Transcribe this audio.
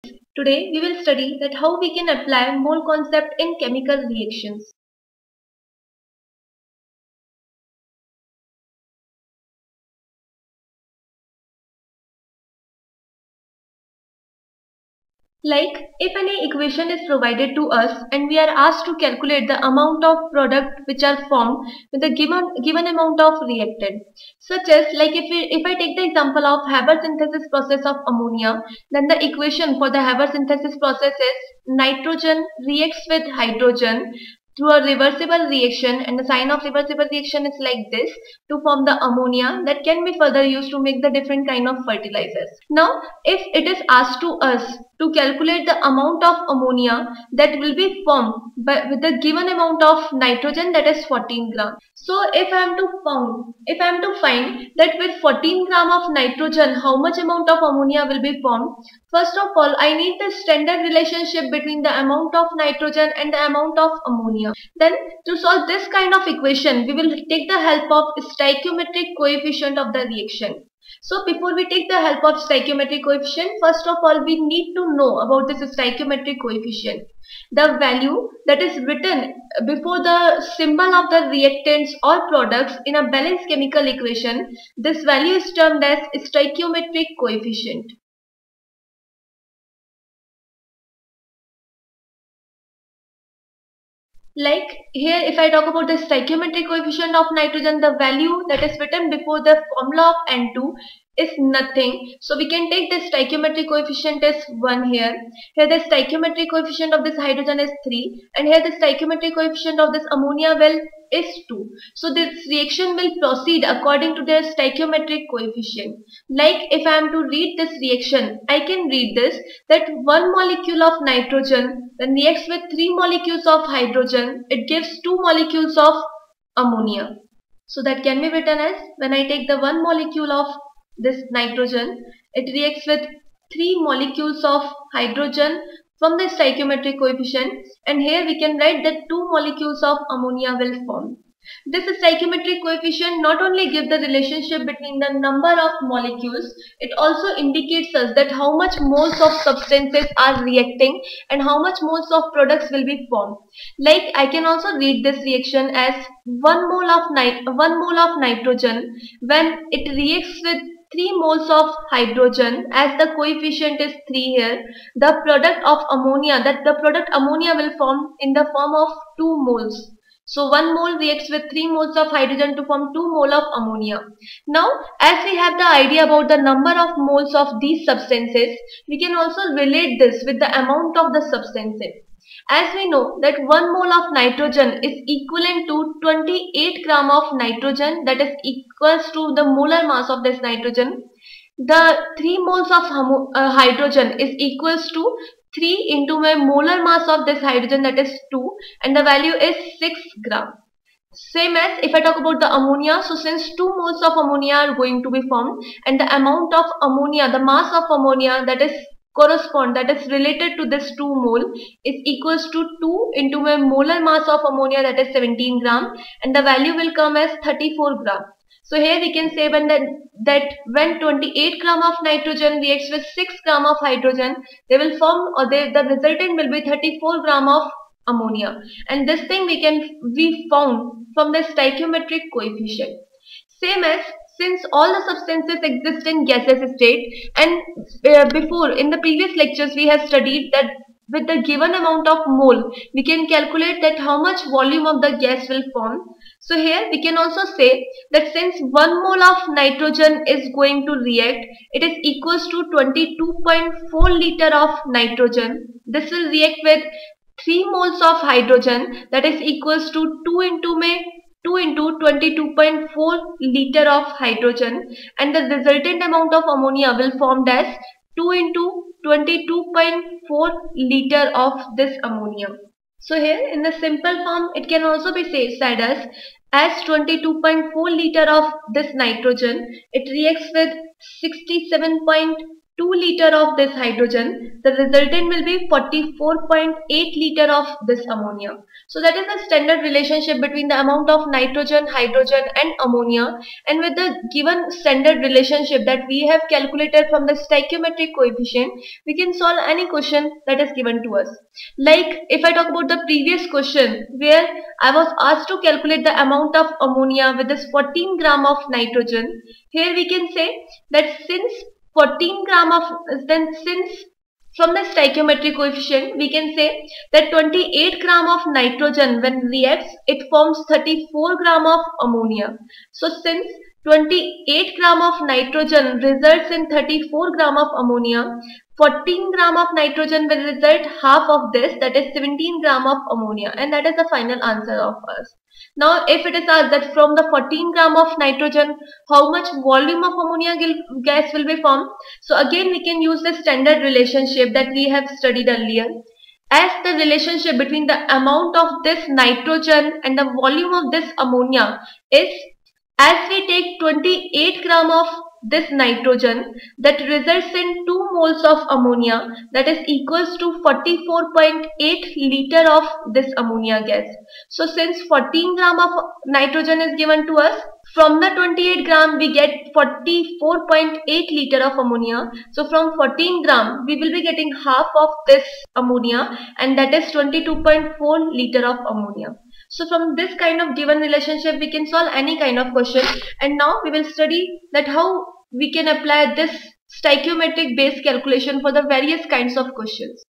Today we will study that how we can apply mole concept in chemical reactions. Like if any equation is provided to us and we are asked to calculate the amount of product which are formed with a given amount of reactant. Such as like if I take the example of Haber synthesis process of ammonia, then the equation for the Haber synthesis process is nitrogen reacts with hydrogen through a reversible reaction, and the sign of reversible reaction is like this, to form the ammonia that can be further used to make the different kind of fertilizers. Now if it is asked to us to calculate the amount of ammonia that will be formed with the given amount of nitrogen, that is 14 gram. So if I am to find that with 14 gram of nitrogen how much amount of ammonia will be formed, first of all I need the standard relationship between the amount of nitrogen and the amount of ammonia. Then to solve this kind of equation we will take the help of stoichiometric coefficient of the reaction. So before we take the help of stoichiometric coefficient, first of all we need to know about this stoichiometric coefficient. The value that is written before the symbol of the reactants or products in a balanced chemical equation, this value is termed as stoichiometric coefficient. Like here if I talk about the stoichiometric coefficient of nitrogen, the value that is written before the formula of N2 is nothing. So we can take the stoichiometric coefficient as 1 here. Here the stoichiometric coefficient of this hydrogen is 3, and here the stoichiometric coefficient of this ammonia well is 2. So this reaction will proceed according to their stoichiometric coefficient. Like if I am to read this reaction, I can read this that 1 molecule of nitrogen then reacts with 3 molecules of hydrogen, it gives 2 molecules of ammonia. So that can be written as, when I take the 1 molecule of this nitrogen, it reacts with 3 molecules of hydrogen from the stoichiometric coefficient, and here we can write that 2 molecules of ammonia will form. This stoichiometric coefficient not only gives the relationship between the number of molecules, it also indicates us that how much moles of substances are reacting and how much moles of products will be formed. Like I can also read this reaction as 1 mole of nitrogen when it reacts with 3 moles of hydrogen, as the coefficient is 3 here, the product of ammonia, that the product ammonia will form in the form of 2 moles. So 1 mole reacts with 3 moles of hydrogen to form 2 mole of ammonia. Now as we have the idea about the number of moles of these substances, we can also relate this with the amount of the substances. As we know that 1 mole of nitrogen is equivalent to 28 gram of nitrogen, that is equals to the molar mass of this nitrogen. The 3 moles of hydrogen is equals to 3 into my molar mass of this hydrogen, that is 2, and the value is 6 gram. Same as if I talk about the ammonia, so since 2 moles of ammonia are going to be formed and the amount of ammonia, the mass of ammonia that is related to this 2 mole is equals to 2 into my molar mass of ammonia, that is 17 gram, and the value will come as 34 gram. So here we can say that when 28 gram of nitrogen reacts with 6 gram of hydrogen, they will form, or the resultant will be 34 gram of ammonia, and this thing we found from the stoichiometric coefficient. Same as, since all the substances exist in gaseous state, and before in the previous lectures we have studied that with the given amount of mole we can calculate that how much volume of the gas will form. So here we can also say that since 1 mole of nitrogen is going to react, it is equals to 22.4 liter of nitrogen. This will react with 3 moles of hydrogen, that is equals to 2 into 22.4 liter of hydrogen, and the resultant amount of ammonia will formed as 2 into 22.4 liter of this ammonia. So here in the simple form it can also be said as 22.4 liter of this nitrogen, it reacts with 67.2 liter of this hydrogen, the resultant will be 44.8 liter of this ammonia. So that is the standard relationship between the amount of nitrogen, hydrogen and ammonia, and with the given standard relationship that we have calculated from the stoichiometric coefficient, we can solve any question that is given to us. Like if I talk about the previous question where I was asked to calculate the amount of ammonia with this 14 gram of nitrogen, here we can say that since 14 gram of, since from the stoichiometric coefficient we can say that 28 gram of nitrogen when reacts it forms 34 gram of ammonia. So since 28 gram of nitrogen results in 34 gram of ammonia, 14 gram of nitrogen will result half of this, that is 17 gram of ammonia, and that is the final answer of us. Now if it is asked that from the 14 gram of nitrogen how much volume of ammonia gas will be formed, so again we can use the standard relationship that we have studied earlier, as the relationship between the amount of this nitrogen and the volume of this ammonia is, as we take 28 gram of this nitrogen, that results in 2 moles of ammonia, that is equals to 44.8 liter of this ammonia gas. So since 14 gram of nitrogen is given to us, from the 28 gram we get 44.8 liter of ammonia. So from 14 gram we will be getting half of this ammonia, and that is 22.4 liter of ammonia. So from this kind of given relationship we can solve any kind of question, and now we will study that how we can apply this stoichiometric based calculation for the various kinds of questions.